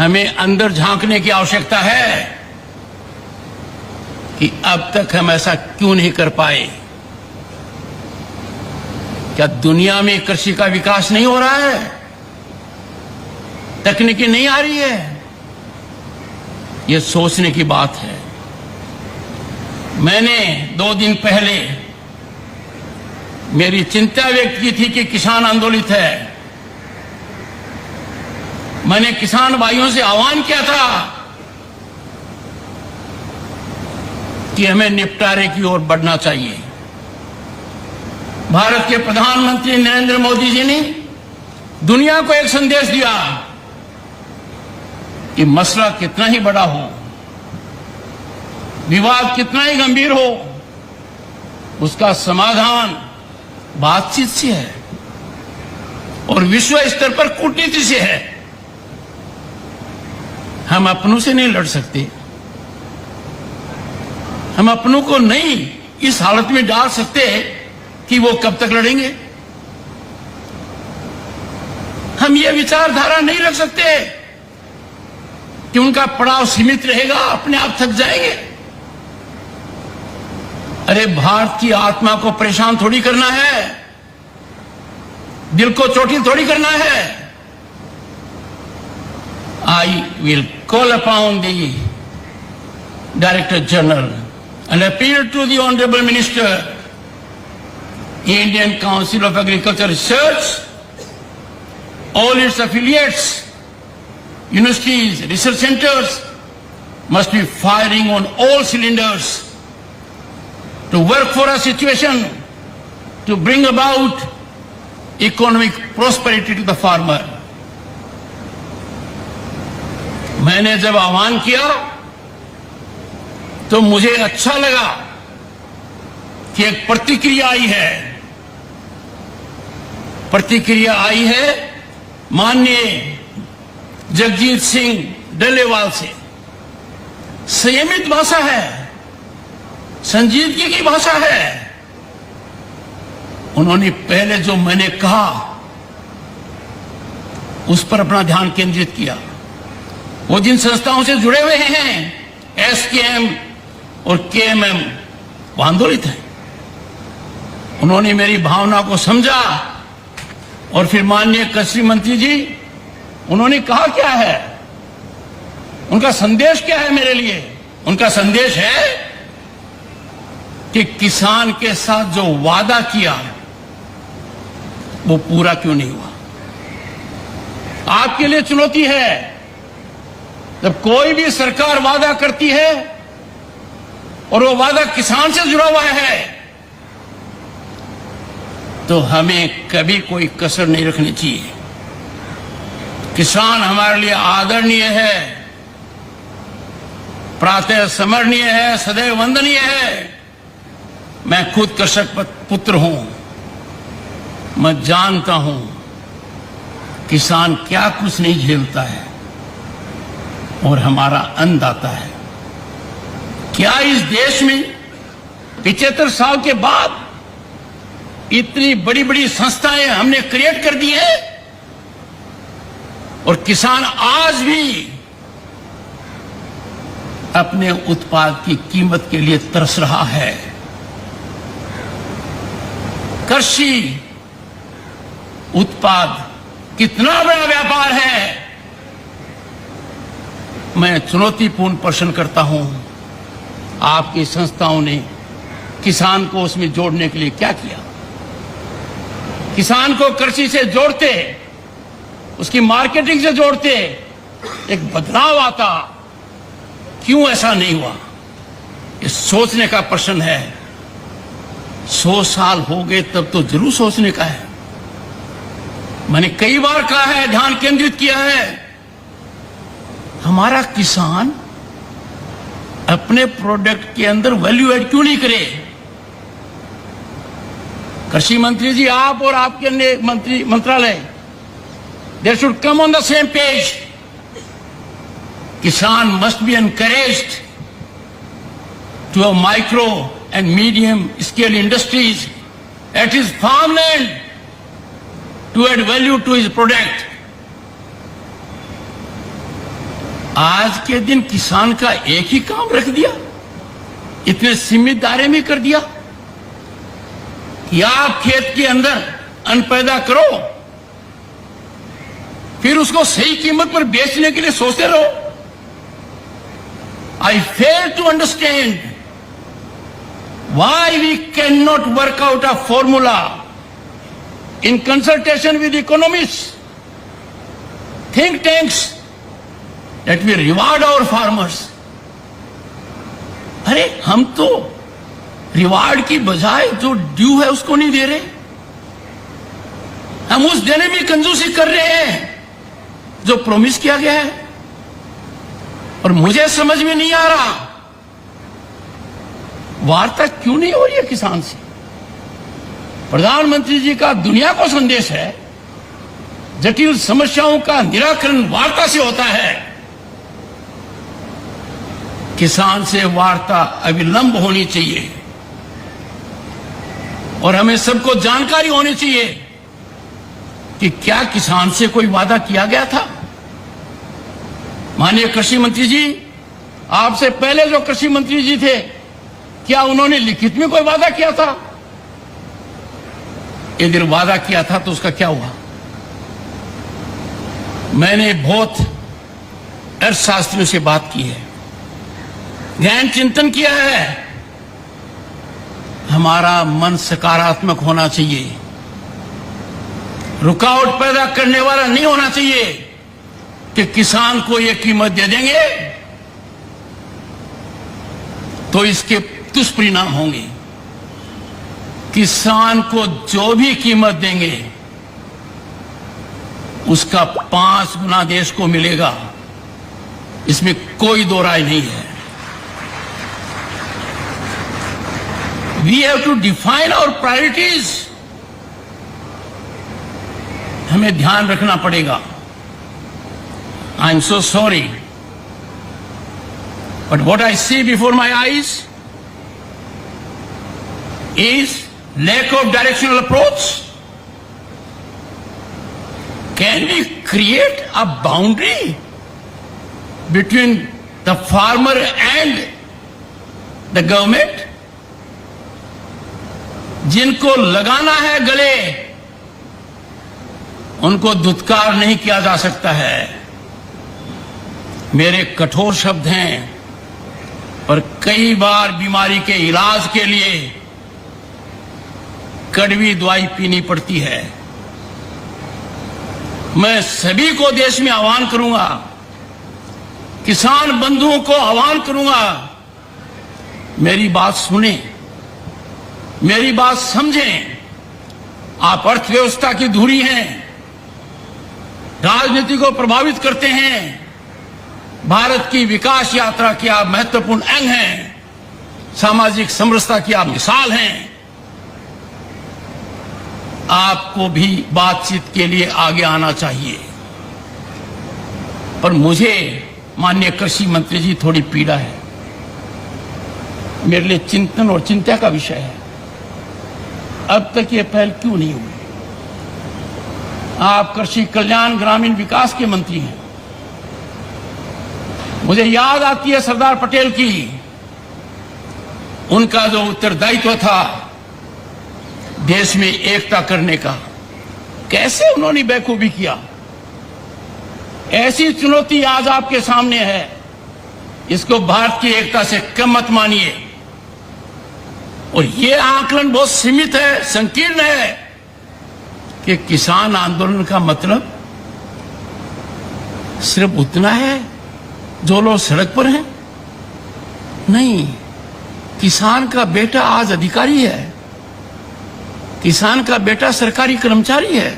हमें अंदर झांकने की आवश्यकता है कि अब तक हम ऐसा क्यों नहीं कर पाए। क्या दुनिया में कृषि का विकास नहीं हो रहा है? तकनीकी नहीं आ रही है? ये सोचने की बात है। मैंने 2 दिन पहले मेरी चिंता व्यक्त की थी कि किसान आंदोलित है। मैंने किसान भाइयों से आह्वान किया था कि हमें निपटारे की ओर बढ़ना चाहिए। भारत के प्रधानमंत्री नरेंद्र मोदी जी ने दुनिया को एक संदेश दिया कि मसला कितना ही बड़ा हो, विवाद कितना ही गंभीर हो, उसका समाधान बातचीत से है और विश्व स्तर पर कूटनीति से है। हम अपनों से नहीं लड़ सकते। हम अपनों को नहीं इस हालत में डाल सकते कि वो कब तक लड़ेंगे। हम ये विचारधारा नहीं रख सकते कि उनका पड़ाव सीमित रहेगा, अपने आप थक जाएंगे। अरे भारत की आत्मा को परेशान थोड़ी करना है, दिल को चोटिल थोड़ी करना है। I will call upon the Director General and appeal to the Honorable Minister, Indian Council of Agriculture Research, all its affiliates, universities, research centers must be firing on all cylinders to work for a situation to bring about economic prosperity to the farmer. मैंने जब आह्वान किया तो मुझे अच्छा लगा कि एक प्रतिक्रिया आई है। प्रतिक्रिया आई है माननीय जगजीत सिंह डल्लेवाल से। संयमित भाषा है, संजीदगी की भाषा है। उन्होंने पहले जो मैंने कहा उस पर अपना ध्यान केंद्रित किया। वो जिन संस्थाओं से जुड़े हुए हैं, एसकेएम और केएमएम, वो आंदोलित हैं। उन्होंने मेरी भावना को समझा और फिर माननीय कृषि मंत्री जी, उन्होंने कहा क्या है, उनका संदेश क्या है मेरे लिए। उनका संदेश है कि किसान के साथ जो वादा किया वो पूरा क्यों नहीं हुआ। आपके लिए चुनौती है, जब कोई भी सरकार वादा करती है और वो वादा किसान से जुड़ा हुआ है तो हमें कभी कोई कसर नहीं रखनी चाहिए। किसान हमारे लिए आदरणीय है, प्रातः स्मरणीय है, सदैव वंदनीय है। मैं खुद कृषक पुत्र हूं, मैं जानता हूं किसान क्या कुछ नहीं झेलता है और हमारा अन्नदाता है। क्या इस देश में 75 साल के बाद इतनी बड़ी बड़ी संस्थाएं हमने क्रिएट कर दी है और किसान आज भी अपने उत्पाद की कीमत के लिए तरस रहा है। कृषि उत्पाद कितना बड़ा व्यापार है। मैं चुनौतीपूर्ण प्रश्न करता हूं, आपकी संस्थाओं ने किसान को उसमें जोड़ने के लिए क्या किया। किसान को कृषि से जोड़ते, उसकी मार्केटिंग से जोड़ते, एक बदलाव आता। क्यों ऐसा नहीं हुआ, ये सोचने का प्रश्न है। 100 साल हो गए तब तो जरूर सोचने का है। मैंने कई बार कहा है, ध्यान केंद्रित किया है, हमारा किसान अपने प्रोडक्ट के अंदर वैल्यू एड क्यों नहीं करे। कृषि मंत्री जी, आप और आपके अन्य मंत्रालय, they should come on the same page. Kisan must be encouraged to have micro and medium scale industries at his farmland to add value to his product. आज के दिन किसान का एक ही काम रख दिया, इतने सीमित दायरे में कर दिया कि आप खेत के अंदर अन्न पैदा करो, फिर उसको सही कीमत पर बेचने के लिए सोचते रहो। I fail to understand why we cannot work out a formula in consultation with economists, think tanks, that we reward our farmers. अरे हम तो रिवार्ड की बजाय जो ड्यू है उसको नहीं दे रहे, हम उस देने में कंजूसी कर रहे हैं जो प्रॉमिस किया गया है। और मुझे समझ में नहीं आ रहा वार्ता क्यों नहीं हो रही है किसान से। प्रधानमंत्री जी का दुनिया को संदेश है, जटिल समस्याओं का निराकरण वार्ता से होता है। किसान से वार्ता अविलंब होनी चाहिए और हमें सबको जानकारी होनी चाहिए कि क्या किसान से कोई वादा किया गया था। माननीय कृषि मंत्री जी, आपसे पहले जो कृषि मंत्री जी थे, क्या उन्होंने लिखित में कोई वादा किया था? यदि वादा किया था तो उसका क्या हुआ? मैंने बहुत अर्थशास्त्रियों से बात की है, गहन चिंतन किया है। हमारा मन सकारात्मक होना चाहिए, रुकावट पैदा करने वाला नहीं होना चाहिए कि किसान को यह कीमत दे देंगे तो इसके दुष्परिणाम होंगे। किसान को जो भी कीमत देंगे उसका 5 गुना देश को मिलेगा, इसमें कोई दो राय नहीं है। We have to define our priorities, हमें ध्यान रखना पड़ेगा। I am so sorry, but what I see before my eyes is lack of directional approach. Can we create a boundary between the farmer and the government? जिनको लगाना है गले, उनको धुतकार नहीं किया जा सकता है। मेरे कठोर शब्द हैं, पर कई बार बीमारी के इलाज के लिए कड़वी दवाई पीनी पड़ती है। मैं सभी को देश में आह्वान करूंगा, किसान बंधुओं को आह्वान करूंगा, मेरी बात सुने, मेरी बात समझें। आप अर्थव्यवस्था की धुरी हैं, राजनीति को प्रभावित करते हैं, भारत की विकास यात्रा के आप महत्वपूर्ण अंग हैं, सामाजिक समरसता की आप मिसाल हैं। आपको भी बातचीत के लिए आगे आना चाहिए। पर मुझे माननीय कृषि मंत्री जी थोड़ी पीड़ा है, मेरे लिए चिंतन और चिंता का विषय है। अब तक ये पहल क्यों नहीं हुई? आप कृषि कल्याण ग्रामीण विकास के मंत्री हैं, मुझे याद आती है सरदार पटेल की, उनका जो उत्तरदायित्व था देश में एकता करने का, कैसे उन्होंने बेखूबी किया। ऐसी चुनौती आज आपके सामने है, इसको भारत की एकता से कम मत मानिए। और यह आकलन बहुत सीमित है, संकीर्ण है कि किसान आंदोलन का मतलब सिर्फ उतना है जो लोग सड़क पर हैं। नहीं, किसान का बेटा आज अधिकारी है, किसान का बेटा सरकारी कर्मचारी है।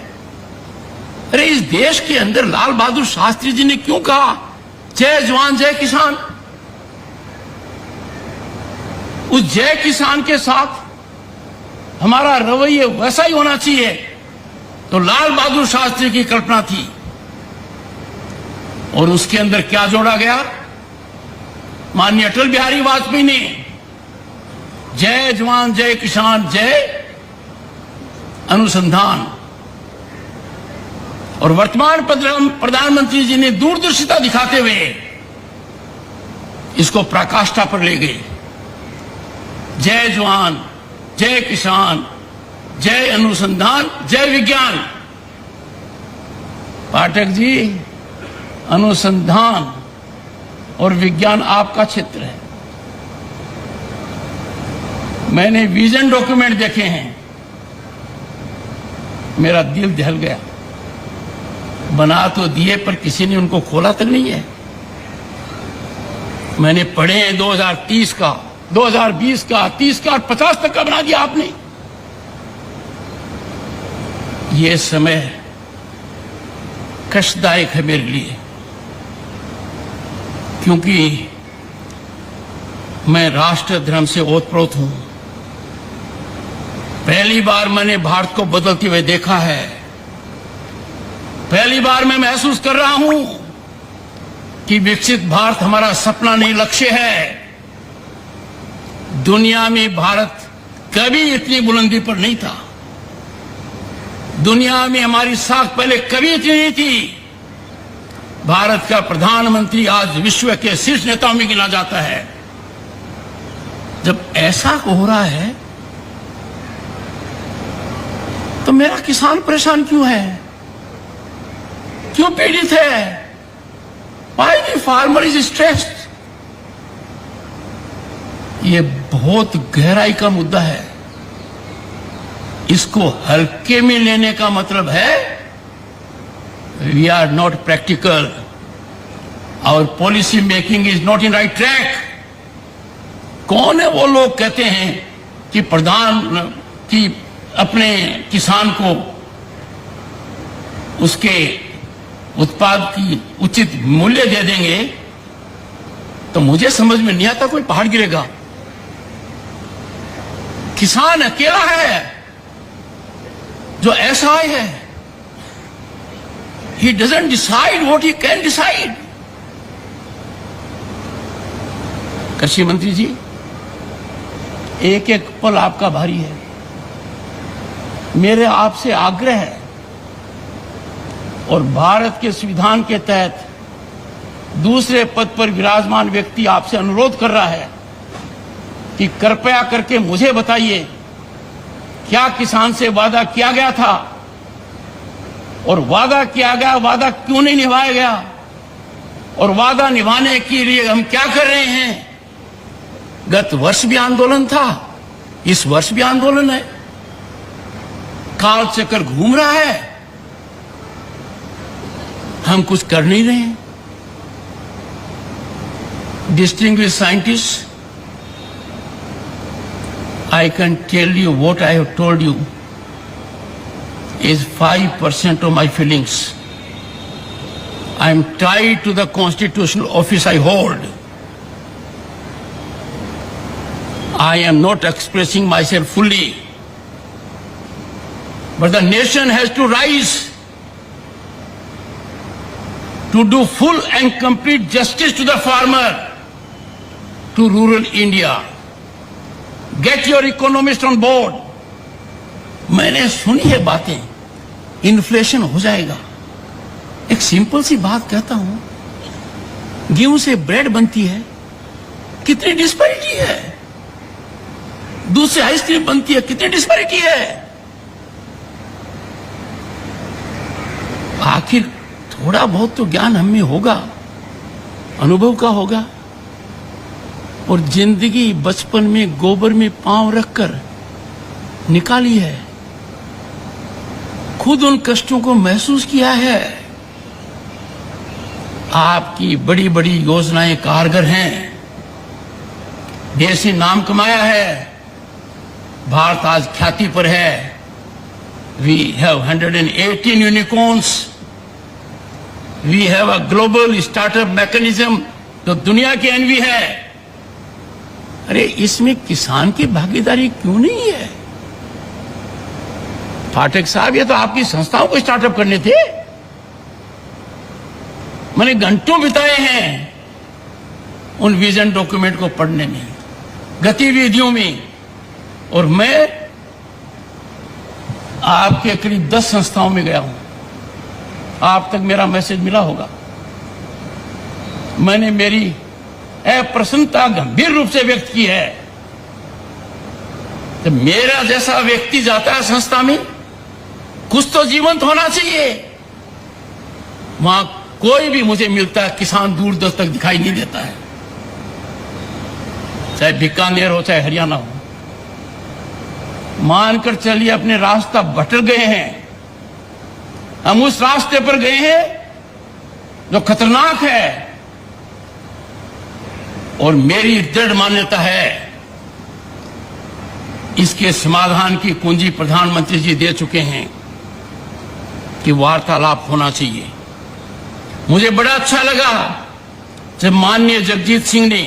अरे इस देश के अंदर लाल बहादुर शास्त्री जी ने क्यों कहा जय जवान जय किसान? उस जय किसान के साथ हमारा रवैया वैसा ही होना चाहिए तो लाल बहादुर शास्त्री की कल्पना थी। और उसके अंदर क्या जोड़ा गया? माननीय अटल बिहारी वाजपेयी ने जय जवान जय किसान जय अनुसंधान, और वर्तमान प्रधानमंत्री जी ने दूरदर्शिता दिखाते हुए इसको पराकाष्ठा पर ले गए। जय जवान, जय किसान, जय अनुसंधान, जय विज्ञान। पाठक जी, अनुसंधान और विज्ञान आपका क्षेत्र है। मैंने विजन डॉक्यूमेंट देखे हैं, मेरा दिल दहल गया। बना तो दिए पर किसी ने उनको खोला तक नहीं है। मैंने पढ़े हैं 2030 का, 2020 का, 30 का और 50 तक का बना दिया आपने। ये समय कष्टदायक है मेरे लिए, क्योंकि मैं राष्ट्र धर्म से ओतप्रोत हूं। पहली बार मैंने भारत को बदलते हुए देखा है। पहली बार मैं महसूस कर रहा हूं कि विकसित भारत हमारा सपना नहीं, लक्ष्य है। दुनिया में भारत कभी इतनी बुलंदी पर नहीं था। दुनिया में हमारी साख पहले कभी इतनी नहीं थी। भारत का प्रधानमंत्री आज विश्व के शीर्ष नेताओं में गिना जाता है। जब ऐसा हो रहा है तो मेरा किसान परेशान क्यों है, क्यों पीड़ित है? Why the farmer is stressed? ये बहुत गहराई का मुद्दा है। इसको हल्के में लेने का मतलब है we are not practical, our policy making is not in right track. कौन है वो लोग कहते हैं कि कि अपने किसान को उसके उत्पाद की उचित मूल्य दे देंगे? तो मुझे समझ में नहीं आता कोई पहाड़ गिरेगा। किसान अकेला है जो ऐसा है, he doesn't decide what he can decide। कृषि मंत्री जी, एक एक पल आपका भारी है। मेरे आपसे आग्रह है और भारत के संविधान के तहत दूसरे पद पर विराजमान व्यक्ति आपसे अनुरोध कर रहा है कि कृपया करके मुझे बताइए, क्या किसान से वादा किया गया था? और वादा किया गया, वादा क्यों नहीं निभाया गया? और वादा निभाने के लिए हम क्या कर रहे हैं? गत वर्ष भी आंदोलन था, इस वर्ष भी आंदोलन है। काल चक्कर घूम रहा है, हम कुछ कर नहीं रहे हैं। Distinguished scientists, I can tell you what I have told you is 5% of my feelings. I am tied to the constitutional office I hold. I am not expressing myself fully. But the nation has to rise to do full and complete justice to the farmer, to rural India. Get your economists on board. मैंने सुनी है बातें, inflation हो जाएगा। एक simple सी बात कहता हूं, गेहूं से ब्रेड बनती है, कितनी डिस्पैरिटी है। दूध से आइसक्रीम बनती है, कितनी डिस्पैरिटी है। आखिर थोड़ा बहुत तो ज्ञान हम में होगा, अनुभव का होगा। और जिंदगी बचपन में गोबर में पांव रखकर निकाली है, खुद उन कष्टों को महसूस किया है। आपकी बड़ी बड़ी योजनाएं कारगर हैं, देश ने नाम कमाया है, भारत आज ख्याति पर है। We have 118 unicorns, we have a global startup mechanism जो दुनिया की एनवी है। अरे इसमें किसान की भागीदारी क्यों नहीं है? पाठक साहब, ये तो आपकी संस्थाओं को स्टार्टअप करने थे। मैंने घंटों बिताए हैं उन विजन डॉक्यूमेंट को पढ़ने में, गतिविधियों में। और मैं आपके करीब 10 संस्थाओं में गया हूं। आप तक मेरा मैसेज मिला होगा। मैंने मेरी अप्रसन्नता गंभीर रूप से व्यक्त की है। तो मेरा जैसा व्यक्ति जाता है संस्था में, कुछ तो जीवंत होना चाहिए। वहां कोई भी मुझे मिलता है किसान दूर दूर तक दिखाई नहीं देता है, चाहे बीकानेर हो चाहे हरियाणा हो। मानकर चलिए अपने रास्ता भटक गए हैं, हम उस रास्ते पर गए हैं जो खतरनाक है। और मेरी दृढ़ मान्यता है इसके समाधान की कुंजी प्रधानमंत्री जी दे चुके हैं कि वार्तालाप होना चाहिए। मुझे बड़ा अच्छा लगा जब माननीय जगजीत सिंह ने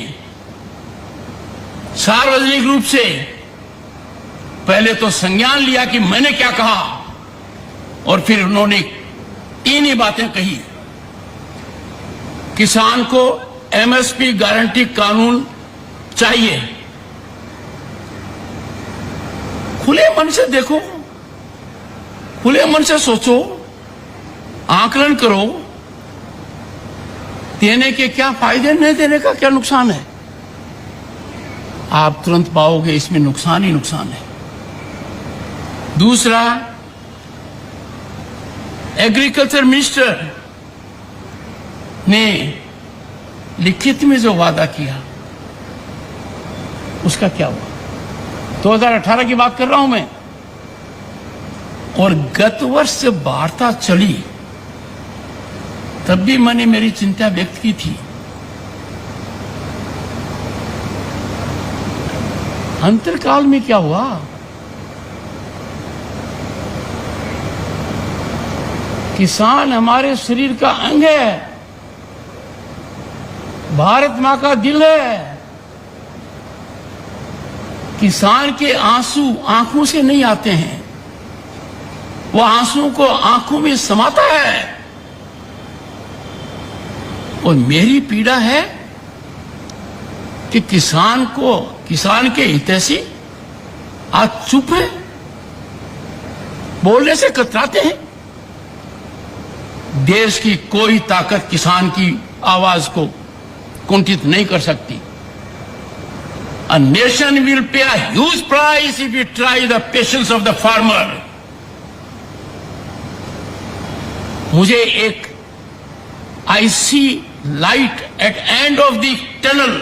सार्वजनिक रूप से पहले तो संज्ञान लिया कि मैंने क्या कहा, और फिर उन्होंने तीन ही बातें कही। किसान को एमएसपी गारंटी कानून चाहिए। खुले मन से देखो, खुले मन से सोचो, आकलन करो, देने के क्या फायदे, नहीं देने का क्या नुकसान है। आप तुरंत पाओगे इसमें नुकसान ही नुकसान है। दूसरा, एग्रीकल्चर मिनिस्टर ने लिखित में जो वादा किया उसका क्या हुआ। 2018 की बात कर रहा हूं मैं, और गत वर्ष जब वार्ता चली तब भी मैंने मेरी चिंता व्यक्त की थी। अंतरकाल में क्या हुआ? किसान हमारे शरीर का अंग है, भारत मां का दिल है। किसान के आंसू आंखों से नहीं आते हैं, वो आंसू को आंखों में समाता है। और मेरी पीड़ा है कि किसान के हितैषी आज चुप है, बोलने से कतराते हैं। देश की कोई ताकत किसान की आवाज को कुंठित नहीं कर सकती। A nation will pay a huge price if it try the patience of the farmer. मुझे एक I see light at end of the tunnel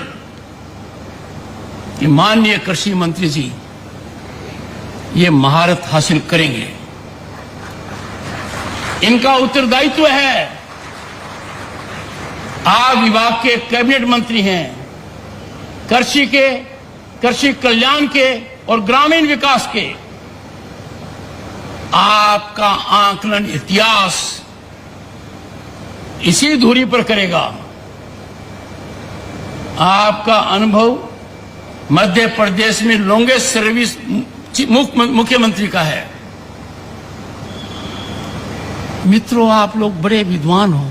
कि माननीय कृषि मंत्री जी ये महारत हासिल करेंगे। इनका उत्तरदायित्व है। आप विभाग के कैबिनेट मंत्री हैं, कृषि कल्याण के और ग्रामीण विकास के। आपका आकलन इतिहास इसी धुरी पर करेगा। आपका अनुभव मध्य प्रदेश में लॉन्गेस्ट सर्विस मुख्यमंत्री का है। मित्रों, आप लोग बड़े विद्वान हो।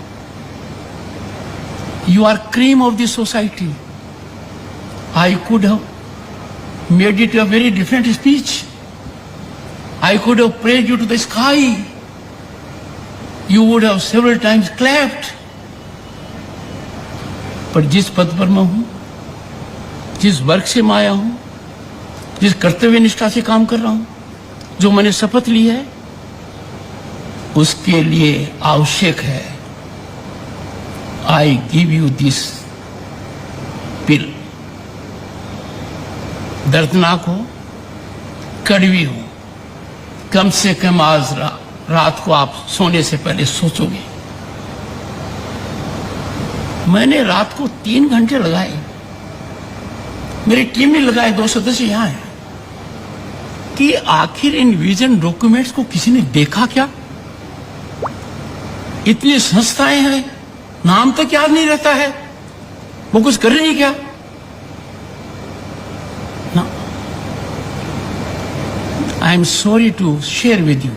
You are cream of the society. I could have made it a very different speech. I could have praised you to the sky. You would have several times clapped. पर जिस पद पर मैं हूं, जिस वर्ग से मैं आया हूं, जिस कर्तव्य निष्ठा से काम कर रहा हूं, जो मैंने शपथ ली है, उसके लिए आवश्यक है I give you this pill. दर्दनाक हो, कड़वी हो, कम से कम आज रात को आप सोने से पहले सोचोगे। मैंने रात को 3 घंटे लगाए, मेरी टीम ने लगाए, 2 सदस्य यहां हैं, कि आखिर इन विजन डॉक्यूमेंट्स को किसी ने देखा क्या? इतनी संस्थाएं हैं, नाम तक याद नहीं रहता है, वो कुछ कर रही क्या? ना, I am sorry to share with you,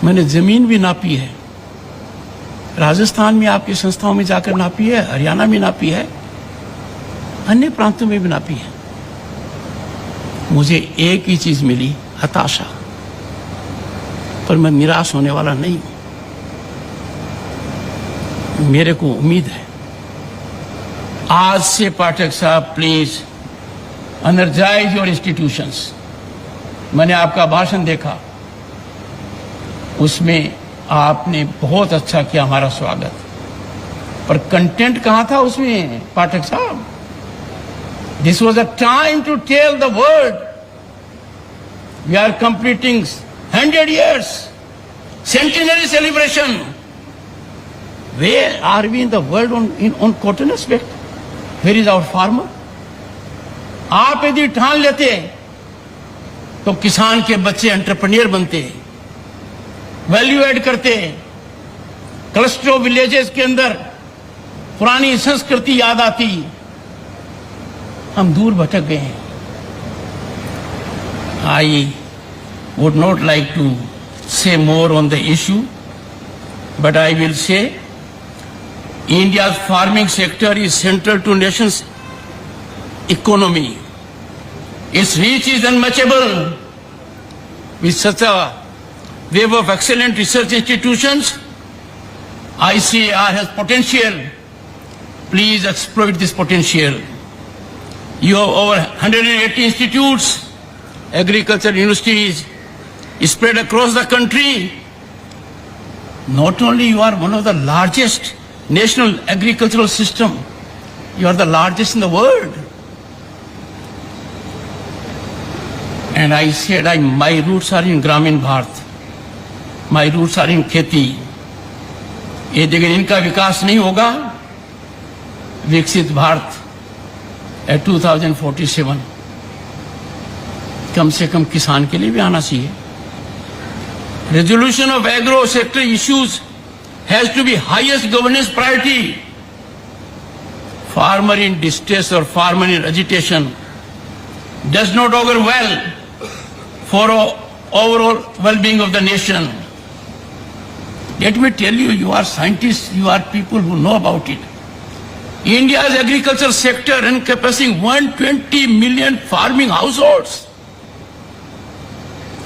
मैंने जमीन भी नापी है, राजस्थान में आपकी संस्थाओं में जाकर नापी है, हरियाणा में नापी है, अन्य प्रांतों में भी नापी है। मुझे एक ही चीज मिली, हताशा। पर मैं निराश होने वाला नहीं हूं। मेरे को उम्मीद है आज से पाठक साहब प्लीज एनर्जाइज योर इंस्टीट्यूशंस। मैंने आपका भाषण देखा, उसमें आपने बहुत अच्छा किया हमारा स्वागत, पर कंटेंट कहां था उसमें पाठक साहब? This was a time to tell the world we are completing 100 years centenary celebration. Where are we in the world on cotton aspect? Where is our farmer? आप यदि ठान लेते तो किसान के बच्चे एंटरप्रेन्योर बनते, वैल्यू ऐड करते, क्लस्टर ऑफ विलेजेस के अंदर पुरानी संस्कृति याद आती। हम दूर भटक गए हैं। I would not like to say more on the issue, but I will say India's farming sector is central to nation's economy. Its reach is unmatchable. With such a wave of excellent research institutions, ICAR has potential. Please exploit this potential. You have over 180 institutes, agriculture universities spread across the country. Not only you are one of the largest national agricultural system, you are the largest in the world. And I said, my roots are in Gramin Bharat. My roots are in खेती. ये जगह इनका विकास नहीं होगा, विकसित Bharat at 2047 कम से कम किसान के लिए भी आना चाहिए। Resolution of agro sector issues has to be highest governance priority. Farmer in distress or farmer in agitation does not augur well for overall well-being of the nation. Let me tell you, you are scientists, you are people who know about it. India's agriculture sector encompassing 120 million farming households.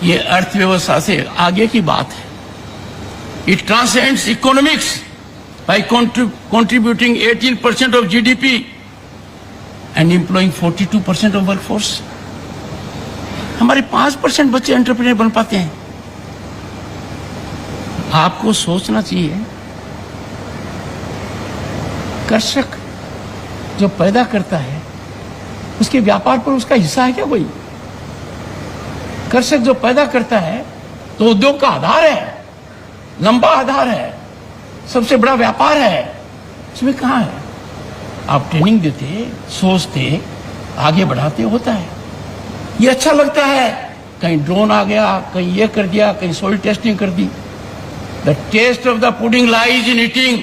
ये अर्थव्यवस्था से आगे की बात है। It transcends economics by contributing 18% of GDP and employing 42% of workforce. हमारे 5% बच्चे entrepreneur बन पाते हैं। आपको सोचना चाहिए, कृषक जो पैदा करता है उसके व्यापार पर उसका हिस्सा है क्या कोई? कृषक जो पैदा करता है तो उद्योग का आधार है, लंबा आधार है, सबसे बड़ा व्यापार है, उसमें कहां है? आप ट्रेनिंग देते, सोचते, आगे बढ़ाते, होता है। ये अच्छा लगता है, कहीं ड्रोन आ गया, कहीं ये कर दिया, कहीं सोइल टेस्टिंग कर दी। The test of the pudding lies in eating,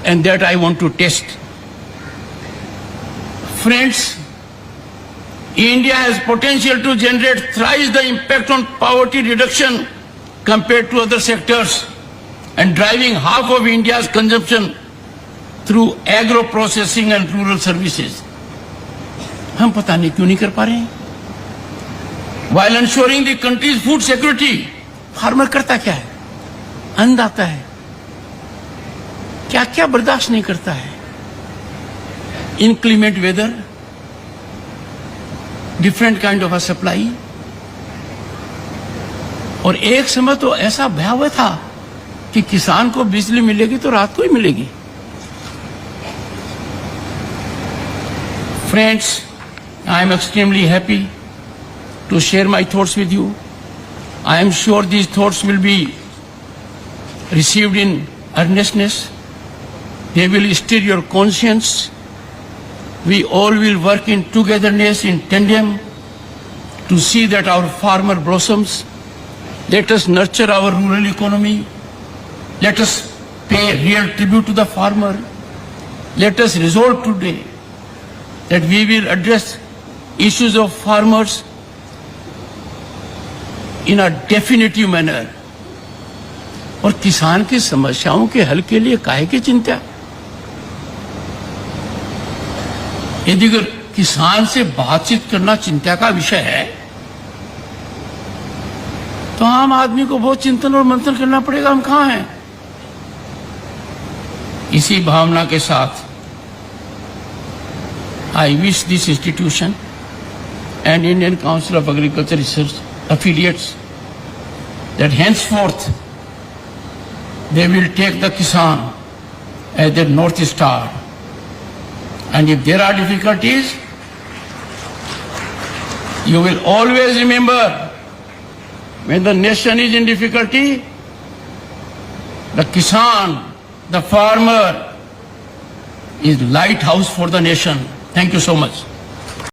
and that I want to test. Friends, India has potential to generate thrice the impact on poverty reduction compared to other sectors and driving half of India's consumption through agro processing and rural services. हम पता नहीं क्यों नहीं कर पा रहे हैं। While ensuring the country's food security, farmer करता क्या है? अन्नदाता है, क्या क्या बर्दाश्त नहीं करता है? Inclement weather, different kind of a supply. और एक समय तो ऐसा भयावह था कि किसान को बिजली मिलेगी तो रात को ही मिलेगी। Friends, I am extremely happy to share my thoughts with you. I am sure these thoughts will be received in earnestness. They will steer your conscience. We all will work in togetherness, in tandem, to see that our farmer blossoms. Let us nurture our rural economy. Let us pay real tribute to the farmer. Let us resolve today that we will address issues of farmers in a definitive manner. और किसान की समस्याओं के हल के लिए काहे की चिंता? यदि अगर किसान से बातचीत करना चिंता का विषय है तो आम आदमी को बहुत चिंतन और मंथन करना पड़ेगा, हम कहां हैं? इसी भावना के साथ I wish this institution and Indian Council of Agriculture Research affiliates that henceforth they will take the Kisan as their North Star. And if there are difficulties, you will always remember, when the nation is in difficulty, the Kisan, the farmer, is lighthouse for the nation. Thank you so much.